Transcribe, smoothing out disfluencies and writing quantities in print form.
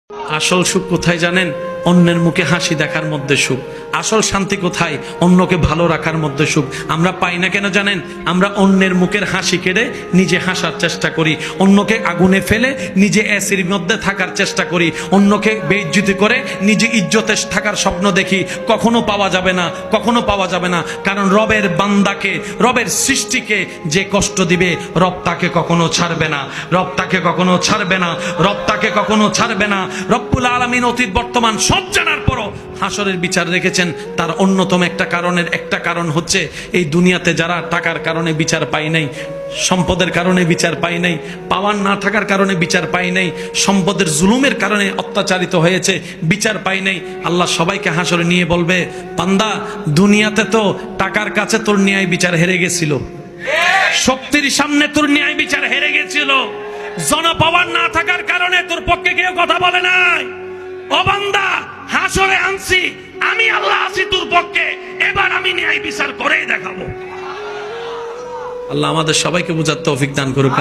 আসল সুখ কোথায় জানেন? অন্যের মুখে হাসি দেখার মধ্যে সুখ। আসল শান্তি কোথায়? অন্যকে ভালো রাখার মধ্যে সুখ। আমরা পাই না কেন জানেন? আমরা অন্যের মুখের হাসি কেড়ে নিজে হাসার চেষ্টা করি, অন্যকে আগুনে ফেলে নিজে অ্যাসির মধ্যে থাকার চেষ্টা করি, অন্যকে বেইজ্জতি করে নিজে ইজ্জতে থাকার স্বপ্ন দেখি। কখনো পাওয়া যাবে না, কখনো পাওয়া যাবে না। কারণ রবের বান্দাকে, রবের সৃষ্টিকে যে কষ্ট দিবে, রব তাকে কখনো ছাড়বে না, রব তাকে কখনো ছাড়বে না, রব তাকে কখনো ছাড়বে না। রব্বুল আলামিন অতীত বর্তমান সব জানার পরও হাসরের বিচার রেখেছেন। তার অন্যতম একটা কারণ হচ্ছে এই দুনিয়াতে যারা টাকার কারণে বিচার পায় নাই, সম্পদের কারণে বিচার পায় নাই, পাওয়ার না থাকার কারণে বিচার পায় নাই, সম্পদের জুলুমের কারণে অত্যাচারিত হয়েছে, বিচার পায় নাই। আল্লাহ সবাইকে হাসরে নিয়ে বলবে, বান্দা দুনিয়াতে তো টাকার কাছে তোর ন্যায় বিচার হেরে গেছিল, শক্তির সামনে তোর ন্যায় বিচার হেরে গেছিল, জনপাওয়ার না থাকার কারণে তোর পক্ষে কেউ কথা বলে নাই। ও বান্দা, হাসরে আনছি আমি, আল্লাহ আছি তোর পক্ষে, এবার আমি ন্যায় বিচার করেই দেখাবো। আল্লাহ আমাদের সবাইকে বুঝার তৌফিক দান করুক।